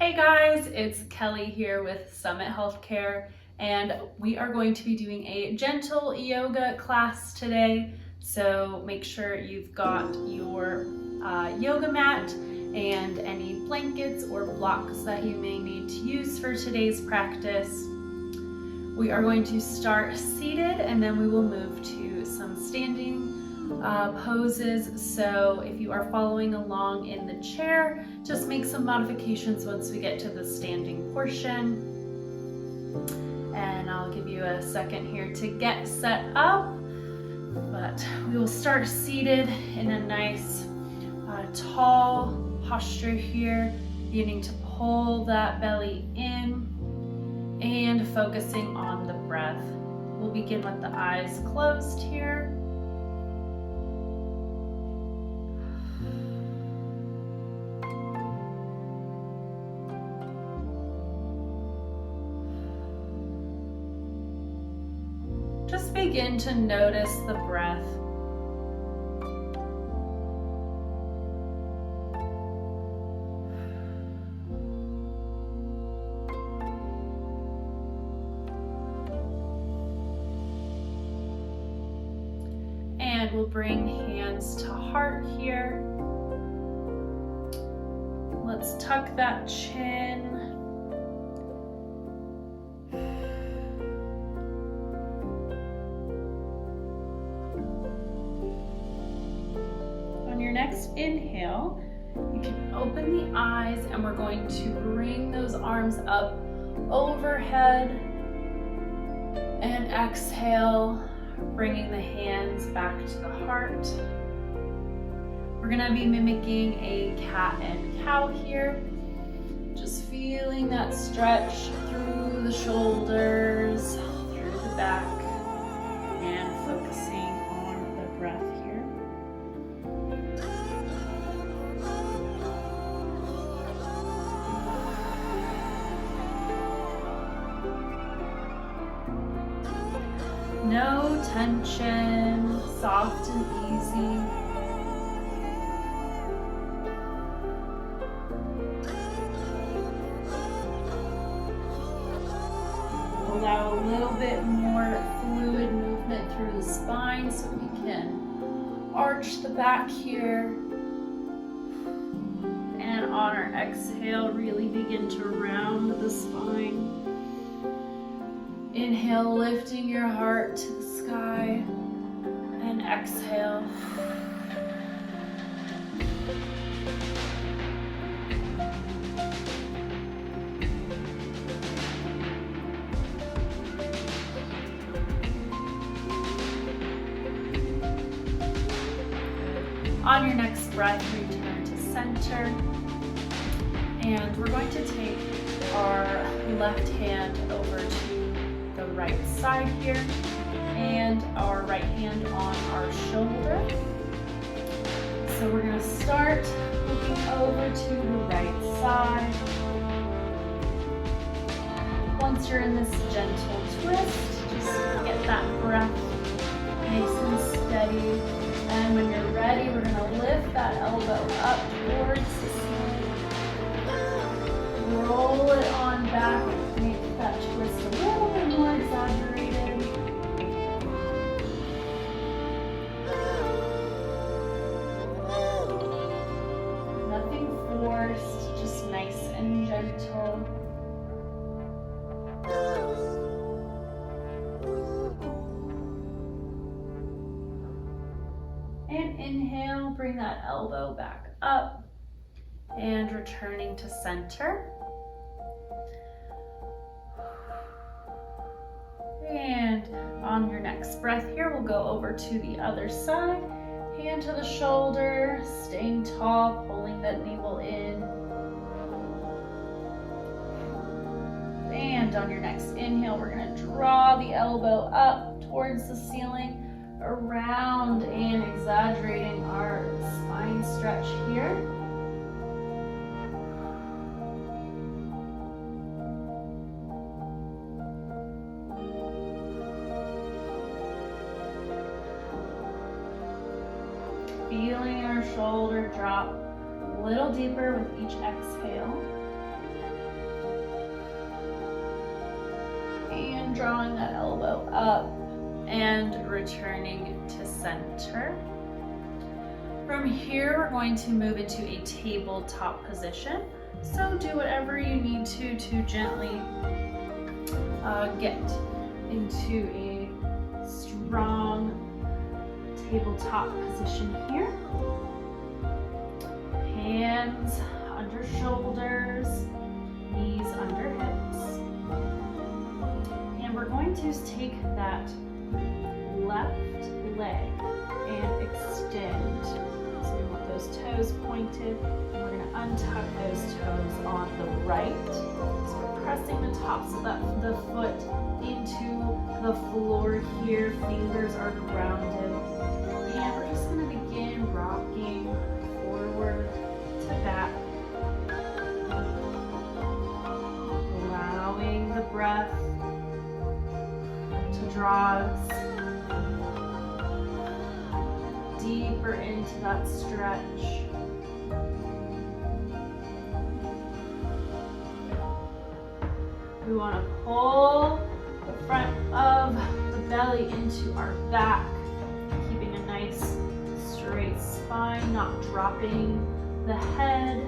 Hey guys, it's Kelly here with Summit Healthcare, and we are going to be doing a gentle yoga class today. So make sure you've got your yoga mat and any blankets or blocks that you may need to use for today's practice. We are going to start seated and then we will move to some standing poses. So if you are following along in the chair, just make some modifications once we get to the standing portion. And I'll give you a second here to get set up, but we will start seated in a nice tall posture here, beginning to pull that belly in and focusing on the breath. We'll begin with the eyes closed here. Just begin to notice the breath. And we'll bring hands to heart here. Let's tuck that chin. On your next inhale, you can open the eyes and we're going to bring those arms up overhead, and exhale, bringing the hands back to the heart. We're gonna be mimicking a cat and cow here. Just feeling that stretch through the shoulders, through the back, and focusing on the breath here. No tension, soft and easy. Allow a little bit more fluid movement through the spine so we can arch the back here. And on our exhale, really begin to round the spine. Inhale, lifting your heart to the sky, and exhale. On your next breath, return to center. And we're going to take our left hand over to the right side here, and our right hand on our shoulder. So we're going to start looking over to the right side. Once you're in this gentle twist, just get that breath nice and steady. And when you're ready, we're going to lift that elbow up towards the ceiling. Roll it on back, make that twist a little bit more exaggerated. Nothing forced, just nice and gentle. And inhale, bring that elbow back up and returning to center. And on your next breath here, we'll go over to the other side. Hand to the shoulder, staying tall, pulling that navel in. And on your next inhale, we're going to draw the elbow up towards the ceiling, around and exaggerating our spine stretch here. Feeling our shoulder drop a little deeper with each exhale. and drawing that elbow up and returning to center. From here, we're going to move into a tabletop position. So do whatever you need to gently get into a strong tabletop position here. Hands under shoulders, knees under hips. And we're going to take that left leg and extend. So we want those toes pointed, and we're going to untuck those toes on the right. So we're pressing the tops of the foot into the floor here. Fingers are grounded. And we're just going to begin rocking forward to back. Allowing the breath to draw us deeper into that stretch. We want to pull the front of the belly into our back, keeping a nice straight spine, not dropping the head.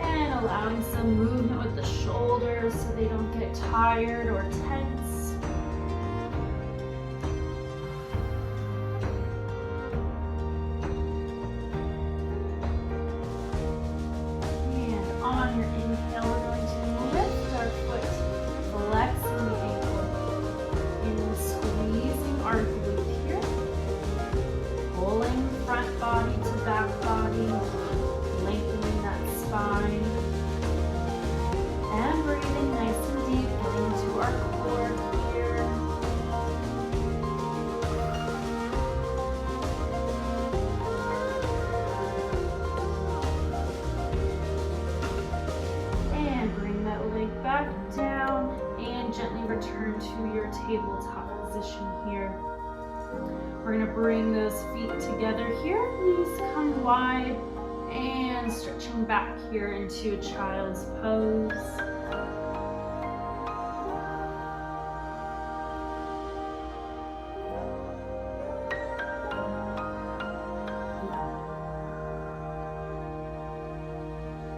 And allowing some movement with the shoulders so they don't get tired or tense. And on your inhale, we're going to lift our foot, flexing the ankle, and squeezing our glute here. Pulling front body to back body, lengthening that spine. And breathing nice and deep, getting into our core here. And bring that leg back down and gently return to your tabletop position here. We're going to bring those feet together here, knees come wide, and stretching back here into a child's pose.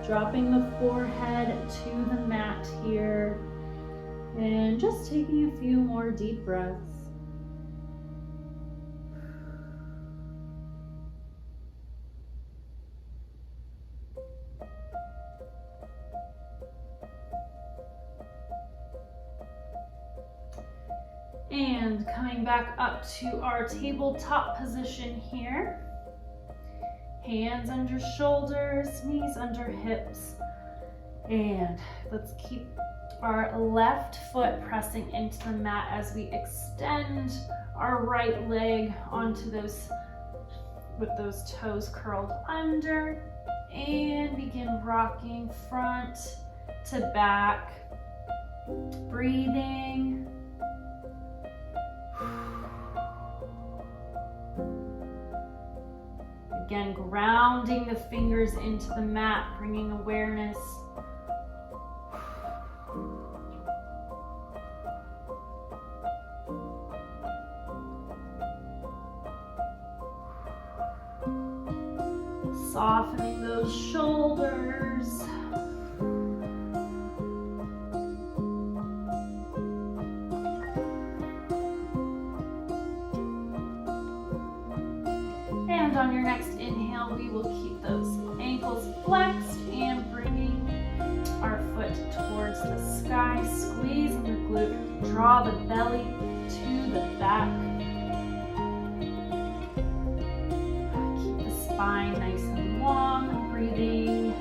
Dropping the forehead to the mat here, and just taking a few more deep breaths. And coming back up to our tabletop position here. Hands under shoulders, knees under hips. And let's keep our left foot pressing into the mat as we extend our right leg onto those, with those toes curled under. And begin rocking front to back. Breathing. Again, grounding the fingers into the mat, bringing awareness. Softening those shoulders. And on your next inhale, we will keep those ankles flexed and bringing our foot towards the sky, squeezing your glute, draw the belly to the back. Keep the spine nice and long, breathing.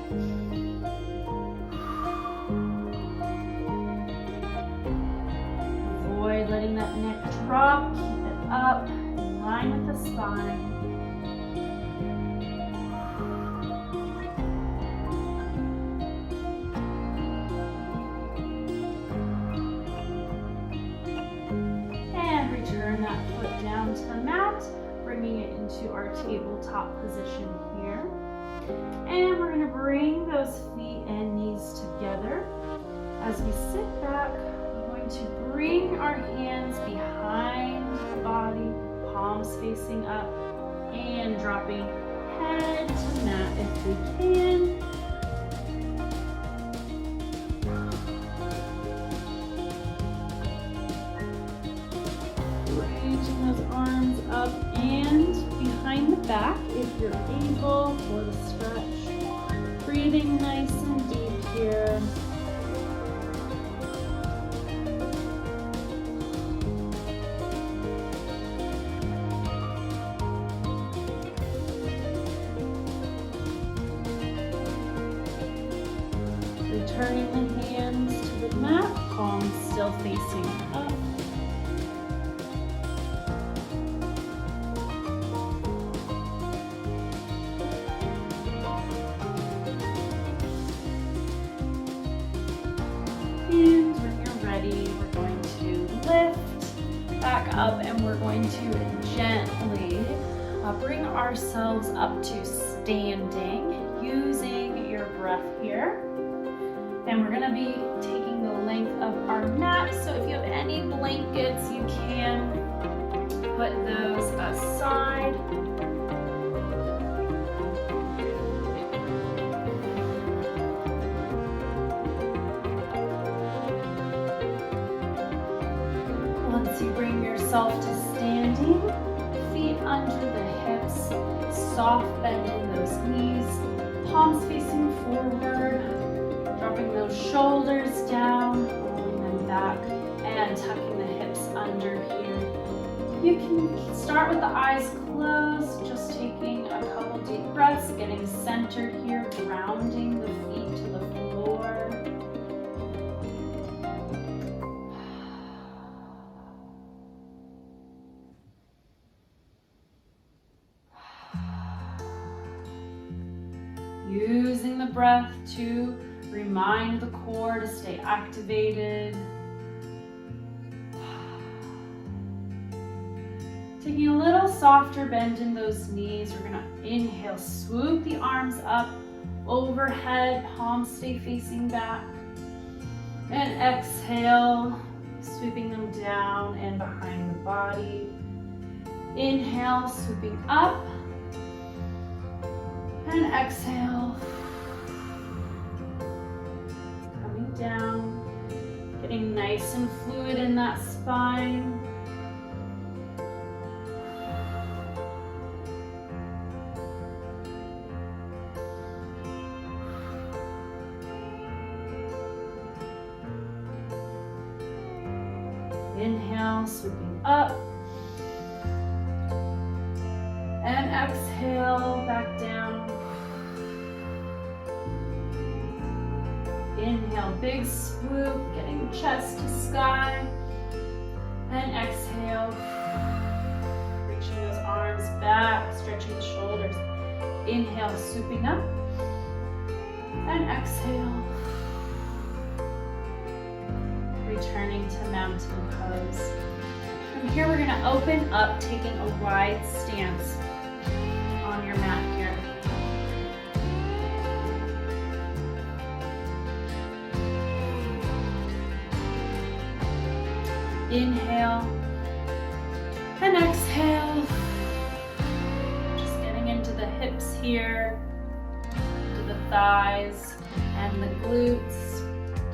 Avoid letting that neck drop, keep it up, in line with the spine. Turn that foot down to the mat, bringing it into to our tabletop position here. And we're gonna bring those feet and knees together. As we sit back, we're going to bring our hands behind the body, palms facing up, and dropping head to mat if we can. Raising those arms up and behind the back if you're able for the stretch. Breathing nice and deep here. Returning the hands to the mat, palms still facing up. And when you're ready, we're going to lift back up and we're going to gently bring ourselves up to standing using your breath here. And we're gonna be taking the length of our mat. So if you have any blankets, you can put those aside. Once you bring yourself to standing, feet under the hips, soft bend in those knees, palms facing forward, dropping those shoulders down, rolling them back, and tucking the hips under here. You can start with the eyes closed, just taking a couple deep breaths, getting centered here, grounding the feet to the floor. Using the breath to remind the core to stay activated. Taking a little softer bend in those knees, we're gonna inhale, swoop the arms up overhead, palms stay facing back. And exhale, sweeping them down and behind the body. Inhale, swooping up. And exhale. Down, getting nice and fluid in that spine. Inhale, swooping up. And exhale, back down. Inhale, big swoop, getting chest to sky. And exhale, reaching those arms back, stretching the shoulders. Inhale, swooping up. And exhale, returning to mountain pose. From here, we're gonna open up, taking a wide stance on your mat here. Inhale and exhale. Just getting into the hips here, into the thighs and the glutes.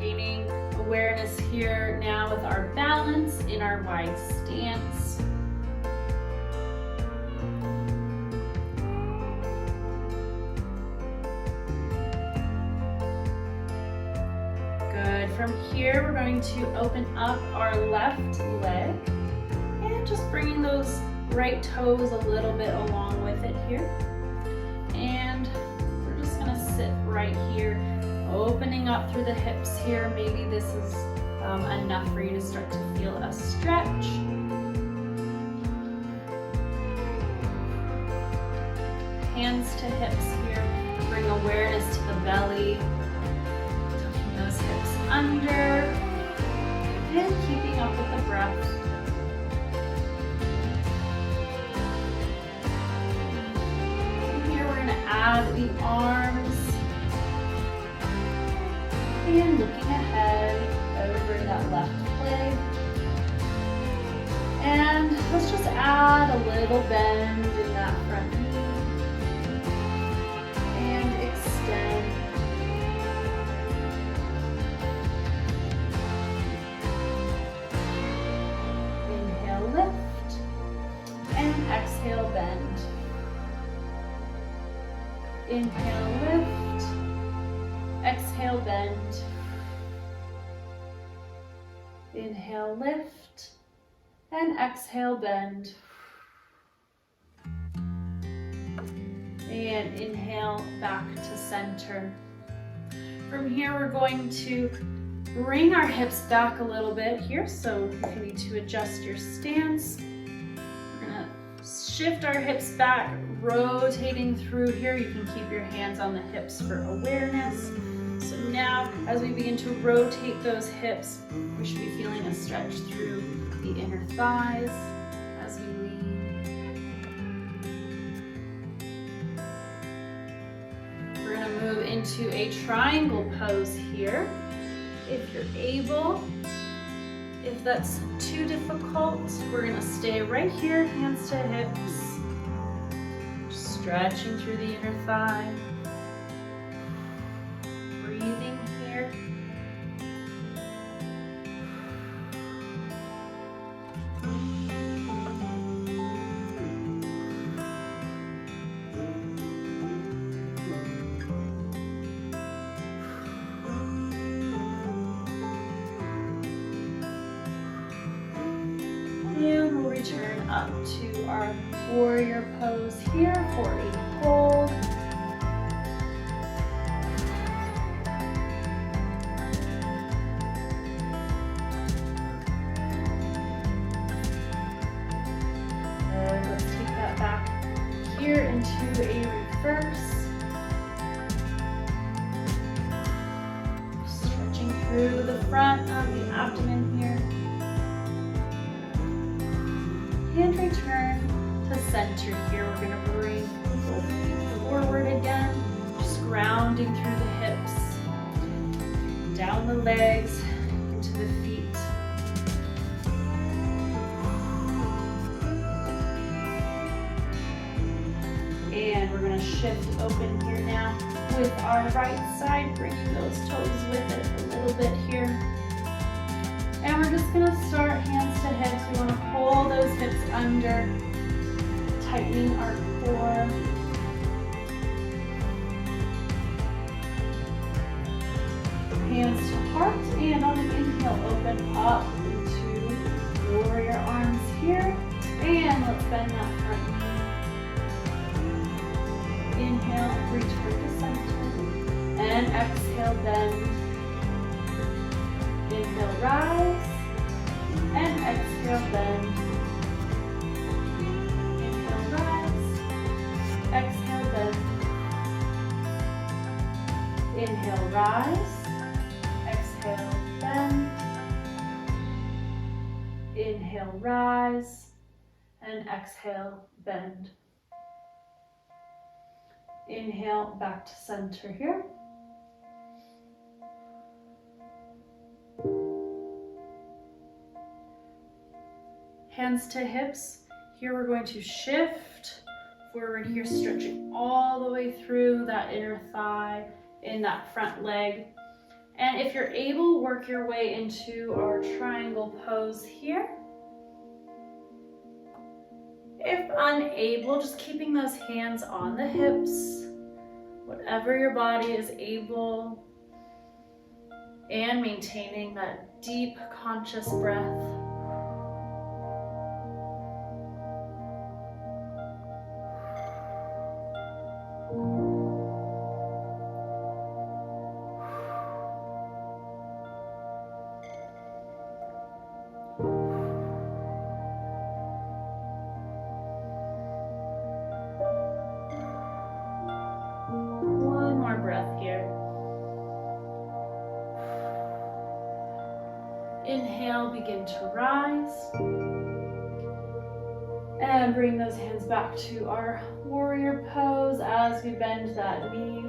Gaining awareness here now with our balance in our wide stance. From here, we're going to open up our left leg and just bringing those right toes a little bit along with it here. And we're just gonna sit right here, opening up through the hips here. Maybe this is enough for you to start to feel a stretch. Hands to hips here, bring awareness to the belly. Those hips under and keeping up with the breath. jog the arms and looking ahead over that left leg. And let's just add a little bend in that front knee and extend. Inhale, lift, and exhale, bend. Inhale, lift, exhale, bend. Inhale, lift, and exhale, bend. And inhale back to center. From here, we're going to bring our hips back a little bit here, so if you need to adjust your stance. We're gonna shift our hips back, rotating through here. You can keep your hands on the hips for awareness. So now, as we begin to rotate those hips, we should be feeling a stretch through the inner thighs as we lean. We're going to move into a triangle pose here. If you're able, if that's too difficult, we're going to stay right here, hands to hips, stretching through the inner thigh. Breathing here. And we'll return up to our warrior pose here for a hold. And let's take that back here into a reverse. Stretching through the front of the abdomen here. And return to center here. We're going to bring both feet forward again, just grounding through the hips, down the legs, into the feet. And we're going to shift open here now with our right side, bringing those toes with it a little bit here. And we're just going to start hands to hips. We want to pull those hips under, tightening our core. Hands to heart, and on an inhale, open up into warrior arms here. And let's bend that front knee. Inhale, return to center. And exhale, bend. Inhale, rise, and exhale, bend. Inhale, rise, exhale, bend. Inhale, rise, exhale, bend. Inhale, rise, and exhale, bend. Inhale, back to center here. Hands to hips. Here we're going to shift forward here, stretching all the way through that inner thigh in that front leg. And if you're able, work your way into our triangle pose here. If unable, just keeping those hands on the hips, whatever your body is able, and maintaining that deep conscious breath. Inhale, begin to rise. And bring those hands back to our warrior pose as we bend that knee.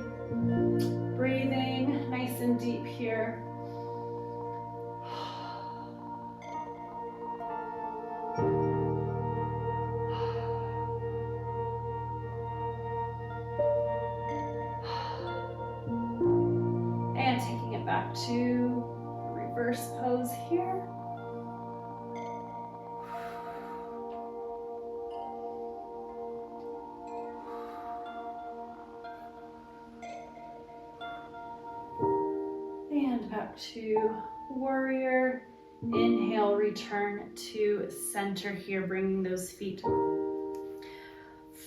Breathing nice and deep here. And taking it back to reverse pose here. And back to warrior. Inhale, return to center here, bringing those feet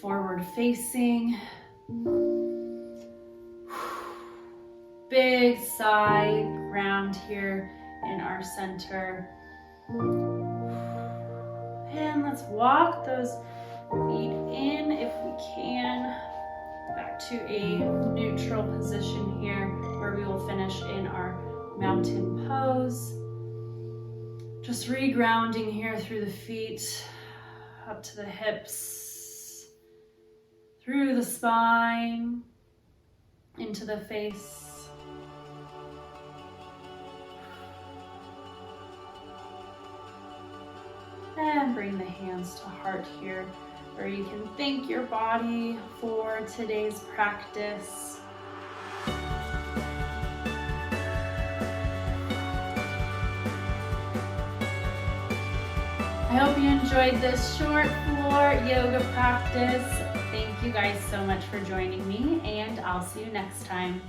forward facing. Big sigh, ground here in our center. And let's walk those feet in if we can. Back to a neutral position here where we will finish in our mountain pose. Just regrounding here through the feet, up to the hips, through the spine, into the face. And bring the hands to heart here, where you can thank your body for today's practice. I hope you enjoyed this short floor yoga practice. Thank you guys so much for joining me, and I'll see you next time.